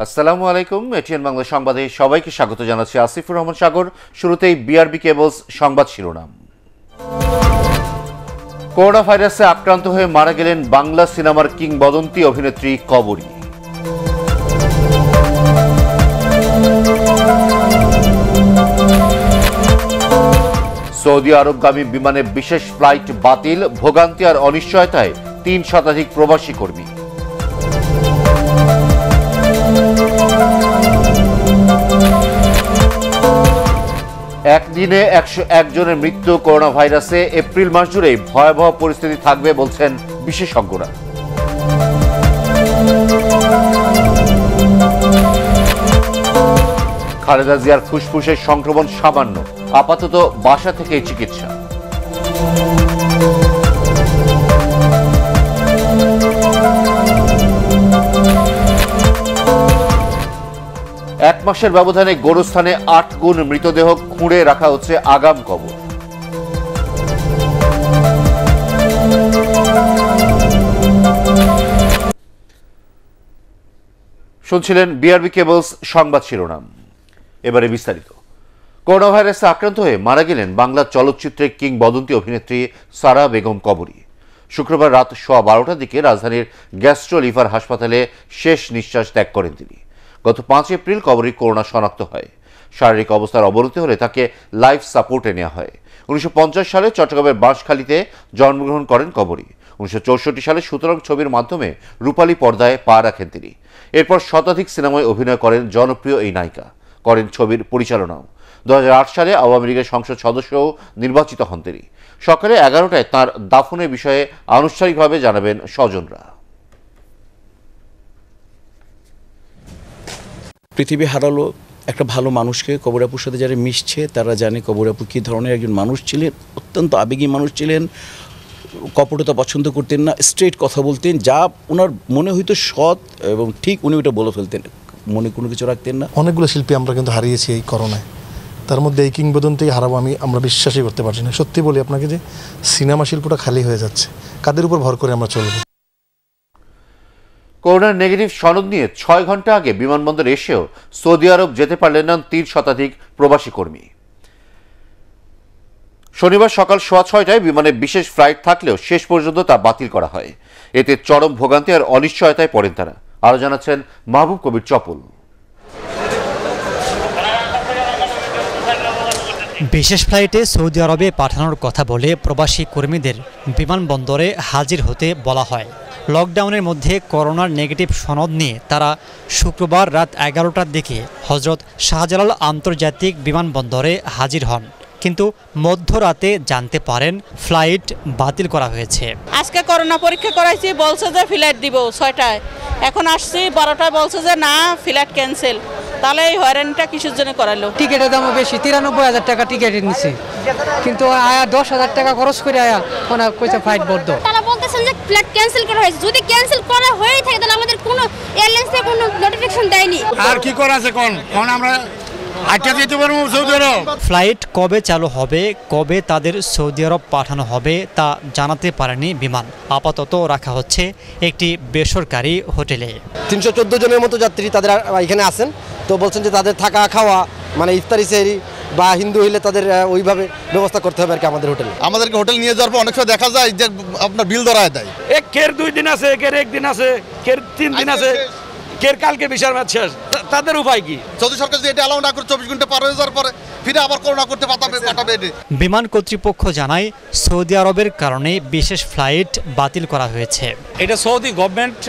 আসসালামু আলাইকুম। এটিএন বাংলা সংবাদে সবাইকে স্বাগত জানাচ্ছি আসিফুর রহমান সাগর। শুরুতেই বিআরবি কেবলস সংবাদ শিরোনাম। করোনা ভাইরাসে আক্রান্ত হয়ে মারা গেলেন বাংলা সিনেমার কিংবদন্তি অভিনেত্রী কবরী। সৌদি আরবগামী বিমানে বিশেষ ফ্লাইট বাতিল, ভোগান্তি আর অনিশ্চয়তায় ৩ শতাধিক প্রবাসী কর্মী। একদিনে ১০১ জনের মৃত্যু করোনা ভাইরাসে। এপ্রিল মাস জুড়েই ভয়াবহ পরিস্থিতি থাকবে বলছেন বিশেষজ্ঞরা। খালেদা জিয়ার ফুসফুসের সংক্রমণ সামান্য, আপাতত বাসা থেকেই চিকিৎসা। এক মাসের ব্যবধানে গোরস্থানে ৮ গুণ মৃতদেহ খুঁড়ে রাখা হচ্ছে আগাম কবর। শুনছিলেন বিআরবি কেবলস সংবাদ শিরোনাম। এবারে বিস্তারিত। করোনা ভাইরাসে আক্রান্ত হয়ে মারা গেলেন বাংলা চলচ্চিত্রের কিংবদন্তি অভিনেত্রী সারা বেগম কবরী। শুক্রবার রাত 12:15টার দিকে রাজধানীর গ্যাস্ট্রো লিভার হাসপাতালে শেষ নিঃশ্বাস ত্যাগ করেন তিনি। গত ৫ এপ্রিল কবরীর করোনা শনাক্ত হয়। শারীরিক অবস্থার অবনতি হলে তাকে লাইফ সাপোর্টে নেওয়া হয়। ১৯৫০ সালে চট্টগ্রামের বাঁশখালীতে জন্মগ্রহণ করেন কবরী। ১৯৬৪ সালে সুতরাং ছবির মাধ্যমে রূপালী পর্দায় পা রাখেন তিনি। এরপর শতাধিক সিনেমায় অভিনয় করেন জনপ্রিয় এই নায়িকা, করেন ছবির পরিচালনাও। ২০০৮ সালে আওয়ামী লীগের সংসদ সদস্যও নির্বাচিত হন তিনি। সকালে ১১টায় তাঁর দাফনের বিষয়ে আনুষ্ঠানিকভাবে জানাবেন স্বজনরা। পৃথিবী হারালো একটা ভালো মানুষকে। কবরী আপুর সাথে যারা মিশছে তারা জানে কবরী আপু কী ধরনের একজন মানুষ ছিলেন। অত্যন্ত আবেগী মানুষ ছিলেন, কপটতা পছন্দ করতেন না, স্ট্রেট কথা বলতেন, যা ওনার মনে হইতো সৎ এবং ঠিক উনি ওটা বলে ফেলতেন, মনে কোনো কিছু রাখতেন না। অনেকগুলো শিল্পী আমরা কিন্তু হারিয়েছি এই করোনায়, তার মধ্যে এই কিংবদন্তি হারাবো আমরা বিশ্বাসই করতে পারছি না। সত্যি বলি আপনাকে যে সিনেমা শিল্পটা খালি হয়ে যাচ্ছে, কাদের উপর ভর করে আমরা চলবো। করোনার নেগেটিভ সনদ নিয়ে ৬ ঘন্টা আগে বিমানবন্দরে এসেও সৌদি আরব যেতে পারলেন না ৩ শতাধিক প্রবাসী কর্মী। শনিবার সকাল ৬:৩০টায় বিমানে বিশেষ ফ্লাইট থাকলেও শেষ পর্যন্ত তা বাতিল করা হয়। এতে চরম ভোগান্তি আর অনিশ্চয়তায় পড়েন তারা। আরও জানাচ্ছেন মাহবুব কবির চপল। বিশেষ ফ্লাইটে সৌদি আরবে পাঠানোর কথা বলে প্রবাসী কর্মীদের বিমানবন্দরে হাজির হতে বলা হয়। লকডাউনের মধ্যে করোনার নেগেটিভ সনদ নিয়ে তারা শুক্রবার রাত ১১টার দিকে হজরত শাহজালাল আন্তর্জাতিক বিমানবন্দরে হাজির হন, কিন্তু মধ্যরাতে জানতে পারেন ফ্লাইট বাতিল করা হয়েছে। আজকে করোনা পরীক্ষা করাইছি, বলছে যে ফ্লাইট দিব ৬টায়, এখন আসছি ১২টায়, বলছে যে না ফ্লাইট ক্যান্সেল। তাহলে এই হয়রানিটা কিসের জন্য করালো? টিকিটের দামও বেশি, ৯৩,০০০ টাকা টিকিট নিচ্ছে, কিন্তু আয়া ১০,০০০ টাকা খরচ করে আয়া ওনা কইছে ফ্লাইট বন্ধ। তারা বলতেছেন যে ফ্লাইট ক্যান্সেল করা হয়েছে। যদি ক্যান্সেল করা হয়ে থাকে তাহলে আমাদের কোনো এয়ারলাইন্স থেকে কোনো নোটিফিকেশন দেয়নি। আর কি করা আছে কোন আমরা ফ্লাইট কবে চালু হবে, কবে তাদের সৌদি আরব পাঠানো হবে তা জানাতে পারেনি বিমান। আপাতত রাখা হচ্ছে একটি বেসরকারি হোটেলে। ৩১৪ জনের মতো যাত্রী তাদের এখানে আছেন। তো বলছেন যে তাদের থাকা খাওয়া মানে ইফতারি সেহরি বা হিন্দু হইলে তাদের ওইভাবে ব্যবস্থা করতে হবে আর কি আমাদের হোটেলে। আমাদেরকে হোটেল নিয়ে যাওয়ার পর অনেক সময় দেখা যায় যে আপনার বিল ধরায় দেয়। কের 2 দিন আছে, কের 1 দিন আছে, কের 3 দিন আছে, কের কালকে বিশাল ম্যাচ শেষ। তাদের উপায় কি? সৌদি সরকার যদি এটা অ্যালাউ না করে 24 ঘন্টা পার হয়ে যাওয়ার পরে ফিরে আবার করোনা করতে পাঠাবে। বিমান কর্তৃপক্ষ জানায় সৌদি আরবের কারণে বিশেষ ফ্লাইট বাতিল করা হয়েছে। এটা সৌদি গভর্নমেন্ট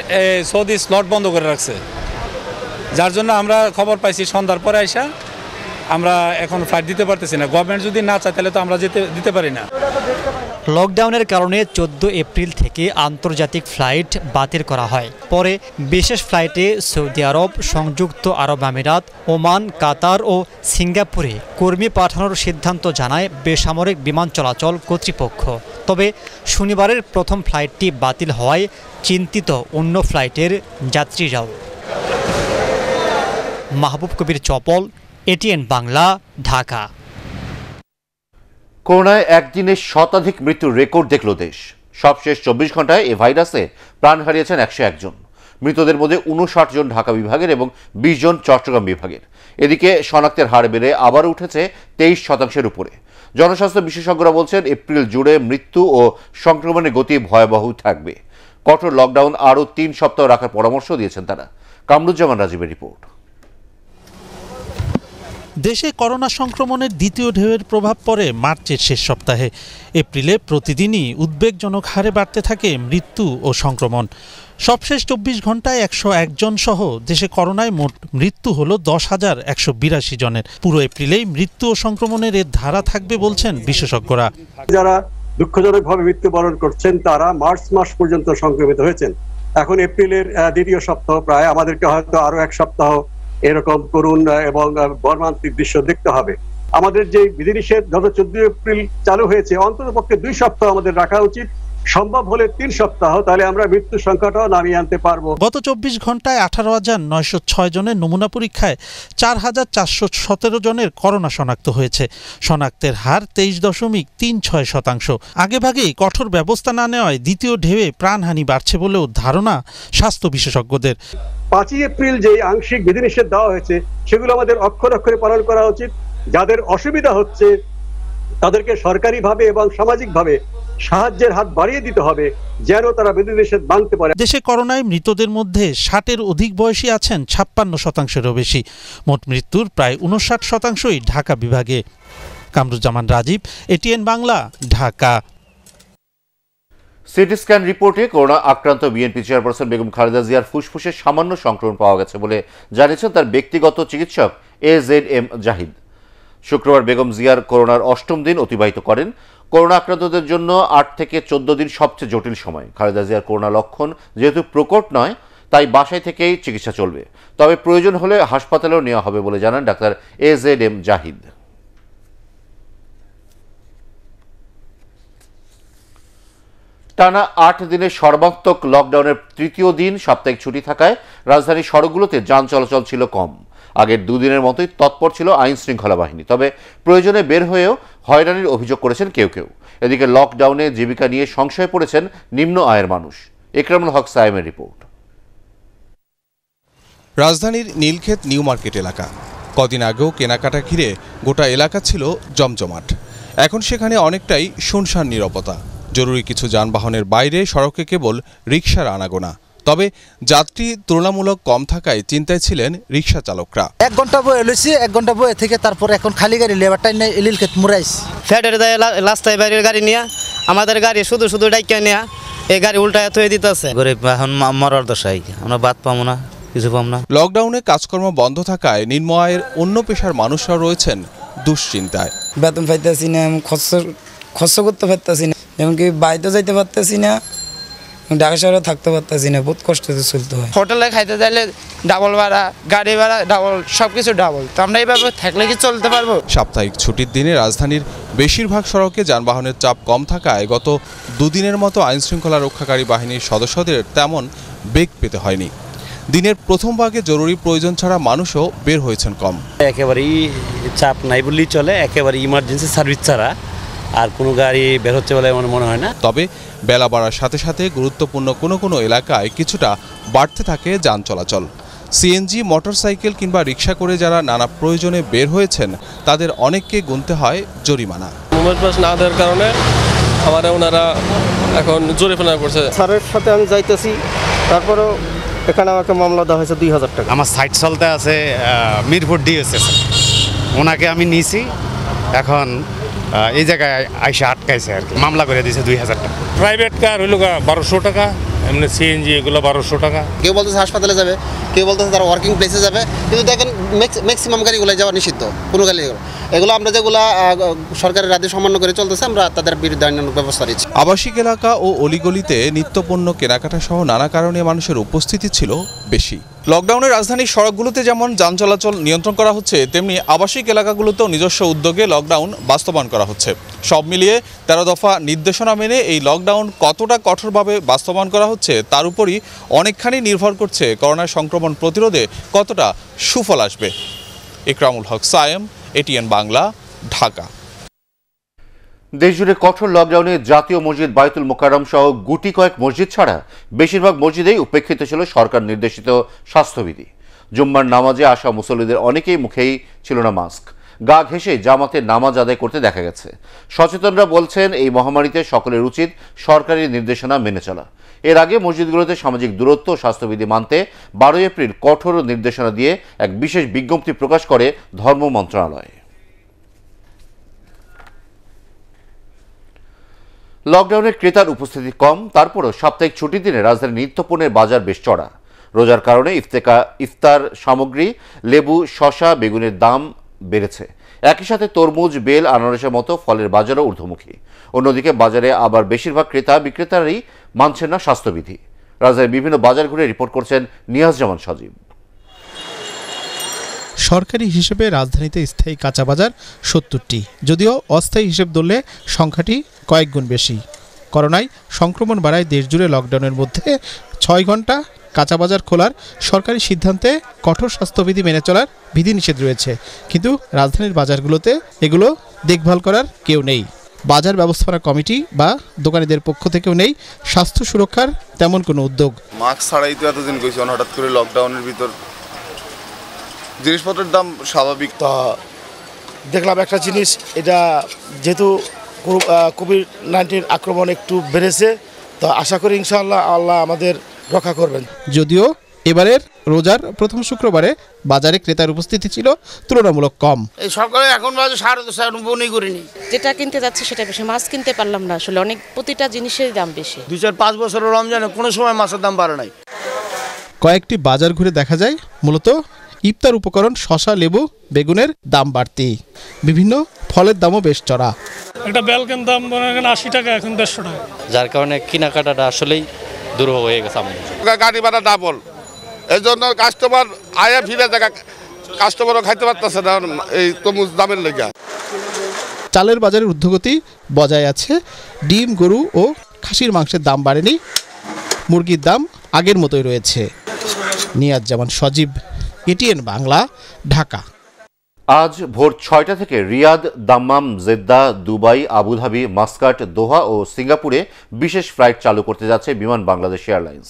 সৌদি স্লট বন্ধ করে রাখছে, যার জন্য আমরা খবর পাইছি সন্ধ্যার পরে আইসা আমরা এখন ফ্লাইট দিতে পারতেছি না। গভর্নমেন্ট যদি না চায় তাহলে তো আমরা দিতে পারি না। লকডাউনের কারণে ১৪ এপ্রিল থেকে আন্তর্জাতিক ফ্লাইট বাতিল করা হয়। পরে বিশেষ ফ্লাইটে সৌদি আরব, সংযুক্ত আরব আমিরাত, ওমান, কাতার ও সিঙ্গাপুরে কর্মী পাঠানোর সিদ্ধান্ত জানায় বেসামরিক বিমান চলাচল কর্তৃপক্ষ। তবে শনিবারের প্রথম ফ্লাইটটি বাতিল হওয়ায় চিন্তিত অন্য ফ্লাইটের যাত্রীরাও। মাহবুব কবির চপল, এটিএন বাংলা, ঢাকা। করোনায় একদিনে শতাধিক মৃত্যুর রেকর্ড দেখল দেশ। সবশেষ ২৪ ঘন্টায় এ ভাইরাসে প্রাণ হারিয়েছেন ১০১ জন। মৃতদের মধ্যে 59 জন ঢাকা বিভাগের এবং 20 জন চট্টগ্রাম বিভাগের। এদিকে শনাক্তের হার বেড়ে আবার উঠেছে 23% উপরে। জনস্বাস্থ্য বিশেষজ্ঞরা বলছেন, এপ্রিল জুড়ে মৃত্যু ও সংক্রমণের গতি ভয়াবহ থাকবে। কঠোর লকডাউন আরও 3 সপ্তাহ রাখার পরামর্শ দিয়েছেন তারা। কামরুজ্জামান রাজীবের রিপোর্ট। দেশে করোনা সংক্রমণের দ্বিতীয় ঢেউয়ের প্রভাব পড়ে মার্চের শেষ সপ্তাহে। এপ্রিলে প্রতিদিনই উদ্বেগজনক হারে বাড়তে থাকে মৃত্যু ও সংক্রমণ। সবশেষ 24 ঘন্টায় 101 জন সহ দেশে করোনায় মোট মৃত্যু হলো 10,182 জনের। পুরো এপ্রিলেই মৃত্যু ও সংক্রমণের এর ধারা থাকবে বলছেন বিশেষজ্ঞরা। যারা দুঃখজনকভাবে মৃত্যুবরণ করছেন তারা মার্চ মাস পর্যন্ত সংক্রমিত হয়েছেন। এখন এপ্রিলের দ্বিতীয় সপ্তাহ প্রায়, আমাদেরকে হয়তো আরো 1 সপ্তাহ এরকম করুন এবং মর্মান্তিক দৃশ্য দেখতে হবে। আমাদের যে বিধিনিষেধ গত 14 এপ্রিল চালু হয়েছে, অন্ততপক্ষে 2 সপ্তাহ আমাদের রাখা উচিত, সম্ভব হলে 3 সপ্তাহ, তাহলে আমরা মৃত্যু সংখ্যাটাও নামিয়ে আনতে পারবো। গত 24 ঘন্টায় 18,906 জনের নমুনা পরীক্ষায় 4,417 জনের করোনা শনাক্ত হয়েছে। শনাক্তের হার 23.36%। আগেভাগেই কঠোর ব্যবস্থা না নেওয়ায় দ্বিতীয় ঢেউয়ে প্রাণহানি বাড়ছে বলেও ধারণা স্বাস্থ্য বিশেষজ্ঞদের। 5 এপ্রিল যে আংশিক বিধিনিষেধ দেওয়া হয়েছে সেগুলো আমাদের অক্ষরে অক্ষরে পালন করা উচিত। যাদের অসুবিধা হচ্ছে তাদেরকে সরকারিভাবে এবং সামাজিকভাবে সাহায্যের হাত বাড়িয়ে দিতে হবে, যেন তারা বিধিনিষেধ মানতে পারে। দেশে করোনায় মৃতদের মধ্যে 60-এর অধিক বয়সী আছেন 56%-এরও বেশি। মোট মৃত্যুর প্রায় 59%ই ঢাকা বিভাগে। Kamruzzaman Rajib, ATN Bangla, Dhaka. CT scan রিপোর্টে করোনা আক্রান্ত বিএনপি চেয়ারপারসন বেগম খালেদা জিয়ার ফুসফুসে সামান্য সংক্রমণ পাওয়া গেছে বলে জানিয়েছেন তার ব্যক্তিগত চিকিৎসক AZM জাহিদ। শুক্রবার বেগম জিয়ার করোনার 8ম দিন অতিবাহিত করেন। করোনা আক্রান্তদের জন্য 8 থেকে 14 দিন সবচেয়ে জটিল সময়। খালেদা জিয়ার করোনা লক্ষণ যেহেতু প্রকট নয়, তাই বাসায় থেকেই চিকিৎসা চলবে, তবে প্রয়োজন হলে হাসপাতালেও নেওয়া হবে বলে জানান ডাক্তার AZM জাহিদ। টানা 8 দিনের সর্বাত্মক লকডাউনের তৃতীয় দিন সাপ্তাহিক ছুটি থাকায় রাজধানীর সড়কগুলোতে যান চলাচল ছিল কম। আগের 2 দিনের মতোই তৎপর ছিল আইন শৃঙ্খলা বাহিনী, তবে প্রয়োজনে বের হয়েও হয়রানির অভিযোগ করেছেন কেউ কেউ। এদিকে লকডাউনে জীবিকা নিয়ে সংশয়ে পড়েছেন নিম্ন আয়ের মানুষ। একরামুল হক সায়েমের রিপোর্ট। রাজধানীর নীলক্ষেত নিউ মার্কেট এলাকা। কদিন আগেও কেনাকাটা ঘিরে গোটা এলাকা ছিল জমজমাট। এখন সেখানে অনেকটাই শুনশান নীরবতা। জরুরি কিছু যানবাহনের বাইরে সড়কে কেবল রিকশার আনাগোনা। তবে যাত্রী তুলনামূলক কম থাকায় চিন্তায় ছিলেন রিকশা চালকরা। 1 ঘন্টা বয়ে লইছি, 1 ঘন্টা বয়ে থেকে তারপর এখন খালি গাড়ি লেবারটাই নেই, নীলক্ষেত মুরাইস ফ্যাটের দায় রাস্তায় বাইরের গাড়ি নিয়ে আমাদের গাড়ি শুধু শুধু ডাইকা নিয়ে এই গাড়ি উল্টায় থয়ে দিতেছে। গরিব এখন মরার দশায়, আমরা বাদ পাবো না, কিছু পাবো না। লকডাউনে কাজকর্ম বন্ধ থাকায় নিম্ন আয়ের অন্য পেশার মানুষরা রয়েছেন দুশ্চিন্তায়। বেতন পাইতেছি না, খরচ করতে পারতেছি না, এমনকি বাইরে যাইতে পারতেছি না, ঢাকা শহরে থাকতে পারতেছি না, বহুত কষ্টতে চলতে হয়। হোটেলে খাইতে চাইলে ডাবল ভাড়া, গাড়ি ভাড়া ডাবল, সবকিছু ডাবল। তো আমরা এইভাবে থাকলে কি চলতে পারবো? সাপ্তাহিক ছুটির দিনে রাজধানীর বেশিরভাগ সড়কে যানবাহনের চাপ কম থাকায় গত 2 দিনের মতো আইন শৃঙ্খলা রক্ষাকারী বাহিনীর সদস্যদের তেমন বেগ পেতে হয়নি। দিনের প্রথম ভাগে জরুরি প্রয়োজন ছাড়া মানুষও বের হয়েছেন কম। একেবারেই চাপ নাই বললেই চলে, একেবারে ইমার্জেন্সি সার্ভিস ছাড়া আর কোনো গাড়ি বের হচ্ছে বলে আমার মনে হয় না। তবে বেলা বাড়ার সাথে সাথে গুরুত্বপূর্ণ কোনো কোনো এলাকায় কিছুটা বাড়তে থাকে যান চলাচল। সিএনজি, মোটরসাইকেল কিংবা রিক্সা করে যারা নানা প্রয়োজনে বের হয়েছেন তাদের অনেককে গুনতে হয় জরিমানা। মোবাইল পাস না দেওয়ার কারণে ওনারা এখন জরিমানা করছে। স্যারের সাথে আমি যাইতেছি, তারপরেও এখানে আমাকে মামলা দেওয়া হয়েছে 2000 টাকা। আমার সাইট চলতে আছে মিরপুর ডিএসএস, ওনাকে আমি নিয়েছি, এখন এই জায়গায় আইসা আটকাইছে আর কি, মামলা করে দিয়েছে 2000 টাকা। প্রাইভেট কার হইল 1200 টাকা, এমনি সিএনজি এগুলো 1200 টাকা। কেউ বলতেছে হাসপাতালে যাবে, কেউ বলতেছে তারা ওয়ার্কিং প্লেসে যাবে, কিন্তু দেখেন ম্যাক্সিমাম গাড়িগুলো যাওয়া নিষিদ্ধ। কোনো গাড়ি এগুলো আমরা যেগুলো সরকারের আদেশ অমান্য করে চলতেছে, আমরা তাদের বিরুদ্ধে আইনানুগ ব্যবস্থা নিচ্ছি। আবাসিক এলাকা ও অলিগলিতে নিত্যপণ্য কেনাকাটা সহ নানা কারণে মানুষের উপস্থিতি ছিল বেশি। লকডাউনে রাজধানীর সড়কগুলোতে যেমন যান চলাচল নিয়ন্ত্রণ করা হচ্ছে, তেমনি আবাসিক এলাকাগুলোতেও নিজস্ব উদ্যোগে লকডাউন বাস্তবায়ন করা হচ্ছে। সব মিলিয়ে 13 দফা নির্দেশনা মেনে এই লকডাউন কতটা কঠোরভাবে বাস্তবায়ন করা হচ্ছে তার উপরই অনেকখানি নির্ভর করছে করোনা সংক্রমণ প্রতিরোধে কতটা সুফল আসবে। ইকরামুল হক সায়েম, এটিএন বাংলা, ঢাকা। দেশজুড়ে কঠোর লকডাউনে জাতীয় মসজিদ বায়তুল মোকাররম সহ গুটি কয়েক মসজিদ ছাড়া বেশিরভাগ মসজিদেই উপেক্ষিত ছিল সরকার নির্দেশিত স্বাস্থ্যবিধি। জুম্মার নামাজে আসা মুসল্লিদের অনেকেই মুখেই ছিল না মাস্ক। গা ঘেঁষে জামাতে নামাজ আদায় করতে দেখা গেছে। সচেতনরা বলছেন এই মহামারীতে সকলের উচিত সরকারি নির্দেশনা মেনে চলা। এর আগে মসজিদগুলোতে সামাজিক দূরত্ব ও স্বাস্থ্যবিধি মানতে 12 এপ্রিল কঠোর নির্দেশনা দিয়ে এক বিশেষ বিজ্ঞপ্তি প্রকাশ করে ধর্ম মন্ত্রণালয়। লকডাউনে ক্রেতার উপস্থিতি কম, তারপরও সাপ্তাহিক ছুটির দিনে রাজধানীর নিত্যপণ্যের বাজার বেশ চড়া। রোজার কারণে ইফতার সামগ্রী, লেবু, শসা, বেগুনের দাম বেড়েছে। একই সাথে তরমুজ, বেল, আনারসের মতো ফলের বাজারও ঊর্ধ্বমুখী। অন্যদিকে বাজারে আবার বেশিরভাগ ক্রেতা বিক্রেতারাই মানছেন না স্বাস্থ্যবিধি। রাজধানীর বিভিন্ন বাজার ঘুরে রিপোর্ট করছেন নিয়াজ জামান সজীব। সরকারি হিসেবে রাজধানীতে স্থায়ী কাঁচা বাজার 70টি, যদিও অস্থায়ী হিসেব ধরলে সংখ্যাটি কয়েক গুণ বেশি। করোনায় সংক্রমণ বাড়ায় দেশজুড়ে লকডাউনের মধ্যে 6 ঘন্টা কাঁচা বাজার খোলার সরকারি সিদ্ধান্তে কঠোর স্বাস্থ্যবিধি মেনে চলার বিধিনিষেধ রয়েছে, কিন্তু রাজধানীর বাজারগুলোতে এগুলো দেখভাল করার কেউ নেই। বাজার ব্যবস্থাপনা কমিটি বা দোকানিদের পক্ষ থেকেও নেই স্বাস্থ্য সুরক্ষার তেমন কোনো উদ্যোগ। মাস্ক ছাড়াই তো এতদিন গেছি, হঠাৎ করে লকডাউনের ভিতর জিনিসপত্রের দাম স্বাভাবিক। তা দেখলাম একটা জিনিস, এটা যেহেতু কোভিড-19 আক্রমণ একটু বেড়েছে, তো আশা করি ইনশাআল্লাহ আল্লাহ আমাদের রক্ষা করবেন। যদিও এবারের রোজার প্রথম শুক্রবারে বাজারে ক্রেতার উপস্থিতি ছিল তুলনামূলক কম। এই সরকারে এখন বাজে 10.5 করিনি, যেটা কিনতে যাচ্ছে সেটা বেশি, মাছ কিনতে পারলাম না আসলে, অনেক প্রতিটা জিনিসের দাম বেশি। 2-4-5 বছরের রমজানে কোনো সময় মাছের দাম বাড়ে নাই। কয়েকটি বাজার ঘুরে দেখা যায় মূলত ইফতার উপকরণ, শসা, লেবু, বেগুনের দাম বাড়তি। বিভিন্ন ফলের দামও বেশ চড়া। একটা বেলকের দাম 80 টাকা, এখন 150 টাকা, যার কারণে কেনাকাটাটা আসলেই দুর্ভোগ হয়ে গেছে। গাড়ি ভাড়া ডাবল, এই জন্য কাস্টমার আয়া ফিরে দেখা, কাস্টমারও খাইতে পারতেছে না এই তরমুজ দামের লেগে। চালের বাজারের ঊর্ধ্বগতি বজায় আছে। ডিম, গরু ও খাসির মাংসের দাম বাড়েনি, মুরগির দাম আগের মতোই রয়েছে। নিয়াজ জামান সজীব, এটিএন বাংলা, ঢাকা। আজ ভোর 6টা থেকে Riyadh, Dammam, Jeddah, Dubai, Abu Dhabi, Muscat, Doha ও সিঙ্গাপুরে বিশেষ ফ্লাইট চালু করতে যাচ্ছে বিমান বাংলাদেশ এয়ারলাইন্স।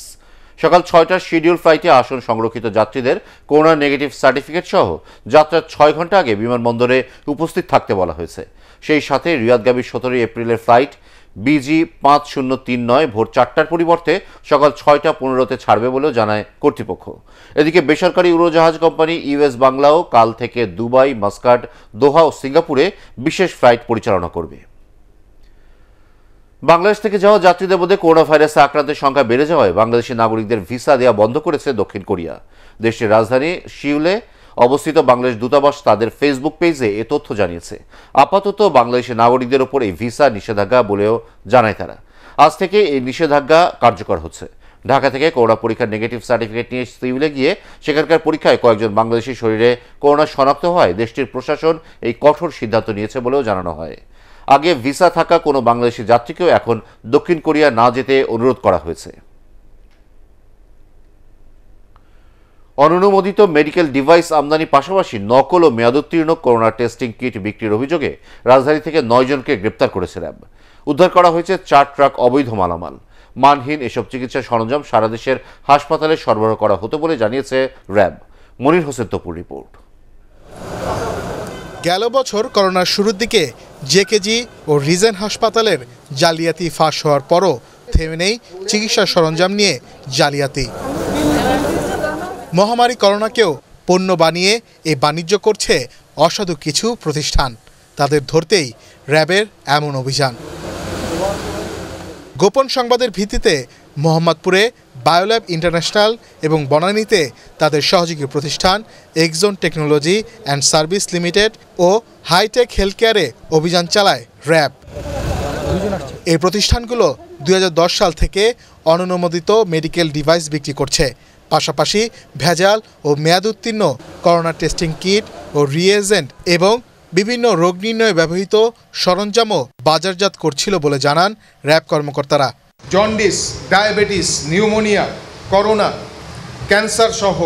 সকাল 6টার শিডিউল ফ্লাইটে আসন সংরক্ষিত যাত্রীদের করোনা নেগেটিভ সার্টিফিকেট সহ যাত্রার 6 ঘন্টা আগে বিমানবন্দরে উপস্থিত থাকতে বলা হয়েছে। সেই সাথে রিয়াদগামী 17 এপ্রিলের ফ্লাইট BG 5039 ভোর 4টার পরিবর্তে সকাল 6টা15তে ছাড়বে বলেও জানায় কর্তৃপক্ষ। এদিকে বেসরকারি উড়োজাহাজ কোম্পানি ইউএস বাংলাও কাল থেকে দুবাই, মাস্কাট, দোহা ও সিঙ্গাপুরে বিশেষ ফ্লাইট পরিচালনা করবে। বাংলাদেশ থেকে যাওয়া যাত্রীদের মধ্যে করোনা ভাইরাসে আক্রান্তের সংখ্যা বেড়ে যাওয়ায় বাংলাদেশি নাগরিকদের ভিসা দেওয়া বন্ধ করেছে দক্ষিণ কোরিয়া। দেশটির রাজধানী সিউলে অবস্থিত বাংলাদেশ দূতাবাস তাদের ফেসবুক পেজে এ তথ্য জানিয়েছে। আপাতত বাংলাদেশি নাগরিকদের উপর এই ভিসা নিষেধাজ্ঞা বলেও জানায় তারা। আজ থেকে এই নিষেধাজ্ঞা কার্যকর হচ্ছে। ঢাকা থেকে করোনা পরীক্ষার নেগেটিভ সার্টিফিকেট নিয়ে সিউলে গিয়ে সেখানকার পরীক্ষায় কয়েকজন বাংলাদেশি শরীরে করোনা শনাক্ত হওয়ায় দেশটির প্রশাসন এই কঠোর সিদ্ধান্ত নিয়েছে বলেও জানানো হয়। আগে ভিসা থাকা কোনো বাংলাদেশি যাত্রীকেও এখন দক্ষিণ কোরিয়া না যেতে অনুরোধ করা হয়েছে। অননুমোদিত মেডিকেল ডিভাইস আমদানির পাশাপাশি নকল ও মেয়াদোত্তীর্ণ করোনা টেস্টিং কিট বিক্রির অভিযোগে রাজধানী থেকে 9 জনকে গ্রেপ্তার করেছে র্যাব। উদ্ধার করা হয়েছে 4 ট্রাক অবৈধ মালামাল। মানহীন এসব চিকিৎসা সরঞ্জাম সারা দেশের হাসপাতালে সরবরাহ করা হতো বলে জানিয়েছে র্যাব। মনির হোসেন তপুর রিপোর্ট। গেল বছর করোনার শুরুর দিকে জেকেজি ও রিজেন হাসপাতালের জালিয়াতি ফাঁস হওয়ার পরও থেমে নেই চিকিৎসা সরঞ্জাম নিয়ে জালিয়াতি। মহামারী করোনাকেও পণ্য বানিয়ে এই বাণিজ্য করছে অসাধু কিছু প্রতিষ্ঠান। তাদের ধরতেই র্যাবের এমন অভিযান। গোপন সংবাদের ভিত্তিতে মোহাম্মদপুরে বায়োল্যাব ইন্টারন্যাশনাল এবং বনানীতে তাদের সহযোগী প্রতিষ্ঠান Exxon technology and service limited ও হাইটেক হেলথ কেয়ারে অভিযান চালায় র্যাব। এই প্রতিষ্ঠানগুলো 2010 সাল থেকে অননুমোদিত মেডিকেল ডিভাইস বিক্রি করছে, পাশাপাশি ভেজাল ও মেয়াদোত্তীর্ণ করোনা টেস্টিং কিট ও রিয়েজেন্ট এবং বিভিন্ন রোগ নির্ণয়ে ব্যবহৃত সরঞ্জামও বাজারজাত করছিল বলে জানান র্যাব কর্মকর্তারা। Jaundice, diabetes, pneumonia, corona, cancer সহ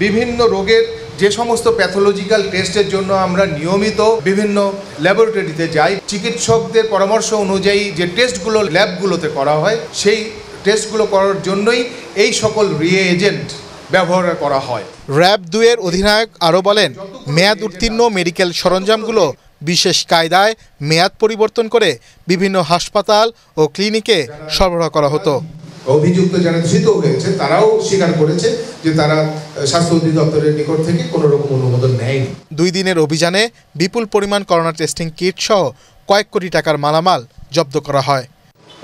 বিভিন্ন রোগের যে সমস্ত প্যাথোলজিক্যাল টেস্টের জন্য আমরা নিয়মিত বিভিন্ন ল্যাবরেটরিতে যাই, চিকিৎসকদের পরামর্শ অনুযায়ী যে টেস্টগুলো ল্যাবগুলোতে করা হয় সেই টেস্টগুলো করার জন্যই এই সকল রিএজেন্ট ব্যবহার করা হয়। র্যাব 2-এর অধিনায়ক আরও বলেন, মেয়াদ উত্তীর্ণ মেডিকেল সরঞ্জামগুলো বিশেষ কায়দায় মেয়াদ পরিবর্তন করে বিভিন্ন হাসপাতাল ও ক্লিনিকে সরবরাহ করা হতো। অভিযুক্ত যারা ধৃত হয়েছে তারাও স্বীকার করেছে যে তারা স্বাস্থ্য অধিদপ্তরের নিকট থেকে কোনো রকম অনুমোদন নেয়নি। 2 দিনের অভিযানে বিপুল পরিমাণ করোনা টেস্টিং কিট সহ কয়েক কোটি টাকার মালামাল জব্দ করা হয়।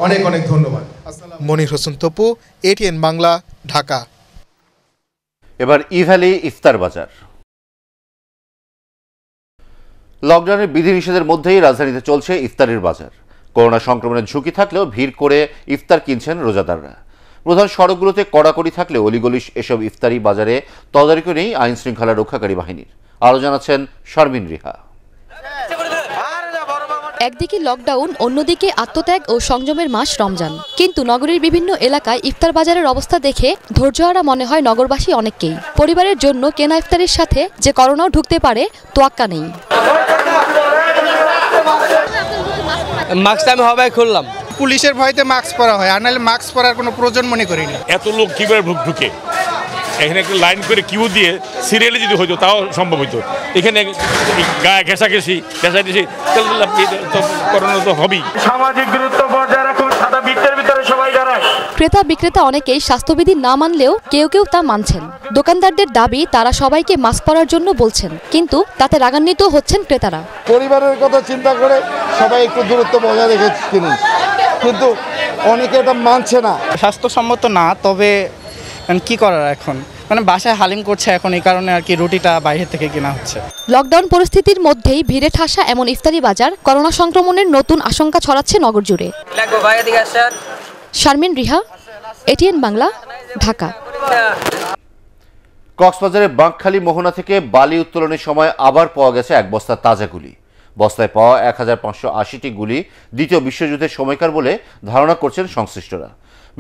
অনেক অনেক ধন্যবাদ। মনির হোসেন তপু, ATN বাংলা, ঢাকা। এবার ইভ্যালি ইফতার বাজার। লকডাউনের বিধিনিষেধের মধ্যেই রাজধানীতে চলছে ইফতারের বাজার। করোনা সংক্রমণের ঝুঁকি থাকলেও ভিড় করে ইফতার কিনছেন রোজাদাররা। প্রধান সড়কগুলোতে কড়াকড়ি থাকলেও অলিগলি এসব ইফতারি বাজারে তদারকি নেই আইন শৃঙ্খলা রক্ষাকারী বাহিনীর। আরও জানাচ্ছেন শারমিন রিহা। একদিকে লকডাউন, অন্যদিকে আত্মত্যাগ ও সংযমের মাস রমজান। কিন্তু নগরীর বিভিন্ন এলাকায় ইফতার বাজারের অবস্থা দেখে ধৈর্যহারা মনে হয় নগরবাসী অনেককেই। পরিবারের জন্য কেনা ইফতারের সাথে যে করোনাও ঢুকতে পারে তোয়াক্কা নেই। মাস্কটা আমি হবাই খুললাম, পুলিশের ভয়তে মাস্ক পরা হয়, আর নাহলে মাস্ক পরার কোনো প্রয়োজন মনে করি না। এত লোক কিভাবে ঢুকে এখানে একটা লাইন করে কিউ দিয়ে সিরিয়ালে যদি হইতো তাও সম্ভব হইতো। এখানে গায়ে ঘেঁষাঘেঁষি করোনা তো হবেই। সামাজিক দূরত্ব বজায় রাখুন, সাদা বৃত্তের ভিতরে সবাই দাঁড়ায়। ক্রেতা বিক্রেতা অনেকেই স্বাস্থ্যবিধি না মানলেও কেউ কেউ তা মানছেন। দোকানদারদের দাবি তারা সবাইকে মাস্ক পরার জন্য বলছেন, কিন্তু তাতে রাগান্বিত হচ্ছেন ক্রেতারা। পরিবারের কথা চিন্তা করে সবাই একটু দূরত্ব বজায় রেখে কিনুন, কিন্তু অনেকে এটা মানছে না। স্বাস্থ্যসম্মত না, তবে কি করার এখন, মানে বাসায় হালিম করছে এখন, এই কারণে আর কি রুটিটা বাইরে থেকে কেনা হচ্ছে। লকডাউন পরিস্থিতির মধ্যেই ভিড়ে ঠাসা এমন ইফতারি বাজার করোনা সংক্রমণের নতুন আশঙ্কা ছড়াচ্ছে নগর জুড়ে। শারমিন রিহা, ATN বাংলা, ঢাকা। কক্সবাজারের বাঁকখালী মোহনা থেকে বালি উত্তোলনের সময় আবার পাওয়া গেছে এক বস্তা তাজা গুলি। বস্তায় পাওয়া 1580টি গুলি দ্বিতীয় বিশ্বযুদ্ধের সময়কার বলে ধারণা করছেন সংশ্লিষ্টরা।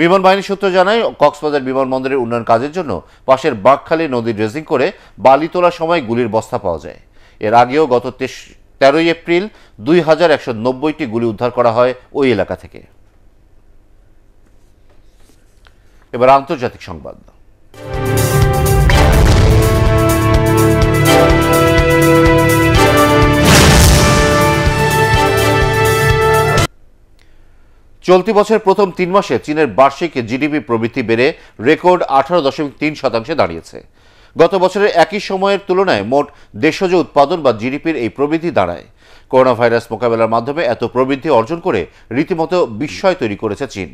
বিমান বাহিনী সূত্র জানায়, কক্সবাজার বিমানবন্দরের উন্নয়ন কাজের জন্য পাশের বাঁকখালী নদী ড্রেজিং করে বালি তোলার সময় গুলির বস্তা পাওয়া যায়। এর আগেও গত 13 এপ্রিল 2190টি গুলি উদ্ধার করা হয় ওই এলাকা থেকে। এবার আন্তর্জাতিক সংবাদ। চলতি বছর প্রথম 3 মাসে চীনের বার্ষিক জিডিপি প্রবৃদ্ধি বেড়ে রেকর্ড 18.3% দাঁড়িয়েছে। গত বছরের একই সময়ের তুলনায় মোট দেশজ উৎপাদন বা জিডিপির এই প্রবৃদ্ধি দাঁড়ায়। করোনা ভাইরাস মোকাবেলার মাধ্যমে এত প্রবৃদ্ধি অর্জন করে রীতিমতো বিস্ময় তৈরি করেছে চীন,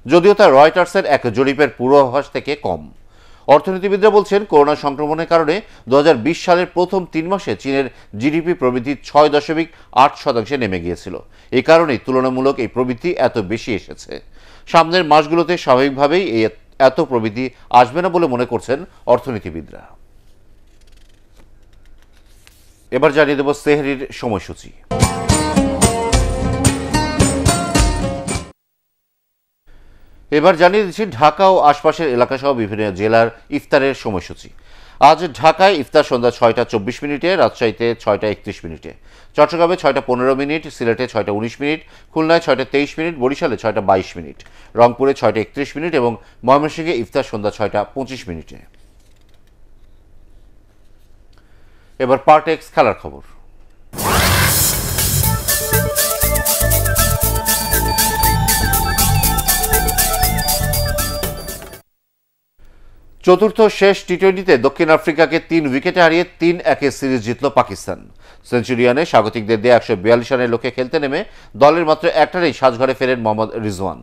যদিও তা রয়টার্সের এক জরিপের পূর্বাভাস থেকে কম। অর্থনীতিবিদরা বলছেন, করোনা সংক্রমণের কারণে 2020 সালের প্রথম 3 মাসে চীনের জিডিপি প্রবৃদ্ধি 6.8% নেমে গিয়েছিল। এই কারণেই তুলনামূলক এই প্রবৃদ্ধি এত বেশি এসেছে। সামনের মাসগুলোতে স্বাভাবিকভাবেই এত প্রবৃদ্ধি আসবে না বলে মনে করছেন অর্থনীতিবিদরা। এবার জানিয়ে দেব সেহরির সময়সূচি। এবার জানিয়ে দিচ্ছি ঢাকা ও আশপাশের এলাকাসহ বিভিন্ন জেলার ইফতারের সময়সূচি। আজ ঢাকায় ইফতার সন্ধ্যা 6:24, রাজশাহীতে 6:31, চট্টগ্রামে 6:15, সিলেটে 6:19, খুলনায় 6:23, বরিশালে 6:22, রংপুরে 6:31 এবং ময়মনসিংহে ইফতার সন্ধ্যা 6:25। এবার পার্টেক্স খেলার খবর। চতুর্থ শেষ টি-20তে দক্ষিণ আফ্রিকাকে 3 উইকেটে হারিয়ে 3-1 সিরিজ জিতল পাকিস্তান। সেঞ্চুরিয়ানে স্বাগতিকদের দিয়ে 142 রানের লক্ষ্যে খেলতে নেমে দলের মাত্র একটারেই সাজঘরে ফেরেন মোহাম্মদ রিজওয়ান।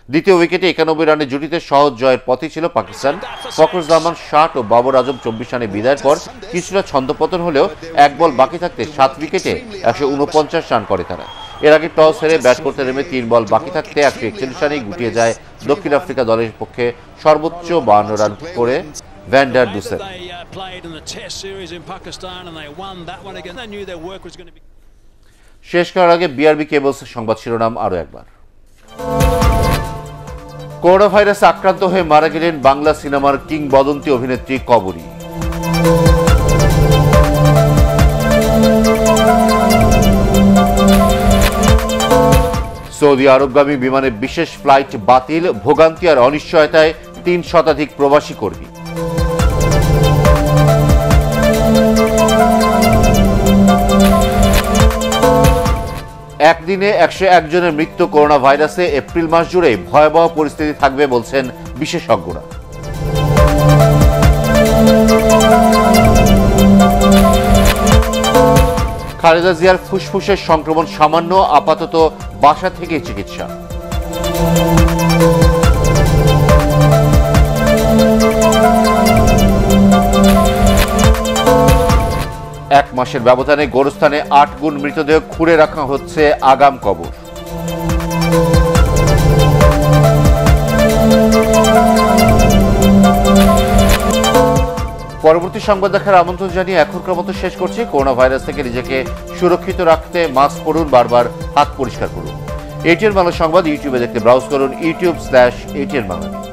দ্বিতীয় উইকেটে 91 রানের জুটিতে সহজ জয়ের পথেই ছিল পাকিস্তান। ফখরুজ জামান 60 ও বাবর আজম 24 রানে বিদায়ের পর কিছুটা ছন্দপতন হলেও এক বল বাকি থাকতে 7 উইকেটে 149 রান করে তারা। এর আগে টস হেরে ব্যাট করতে নেমে 3 বল বাকি থাকতে 141 রানেই গুটিয়ে যায় দক্ষিণ আফ্রিকা দলের পক্ষে সর্বোচ্চ 52 রান করে ভ্যান ডার ডুসেন। শেষ করার আগে বিআরবি কেবলস সংবাদ শিরোনাম আরও একবার। করোনা ভাইরাসে আক্রান্ত হয়ে মারা গেলেন বাংলা সিনেমার কিংবদন্তি অভিনেত্রী কবরী। সৌদি আরবগামী বিমানের বিশেষ ফ্লাইট বাতিল, ভোগান্তি আর অনিশ্চয়তায় ৩ শতাধিক প্রবাসী কর্মী। একদিনে ১০১ জনের মৃত্যু করোনা ভাইরাসে, এপ্রিল মাস জুড়ে ভয়াবহ পরিস্থিতি থাকবে বলছেন বিশেষজ্ঞরা। খালেদা জিয়ার ফুসফুসের সংক্রমণ সামান্য, আপাতত বাসা থেকে চিকিৎসা। এক মাসের ব্যবধানে গোরস্থানে ৮ গুণ মৃতদেহ খুঁড়ে রাখা হচ্ছে আগাম কবর। পরবর্তী সংবাদ দেখার আমন্ত্রণ জানিয়ে এখনকার মতো শেষ করছি। করোনা ভাইরাস থেকে নিজেকে সুরক্ষিত রাখতে মাস্ক পরুন, বারবার হাত পরিষ্কার করুন। এটিএন বাংলা সংবাদ ইউটিউবে দেখতে ব্রাউজ করুন youtube/ATN Bangla News।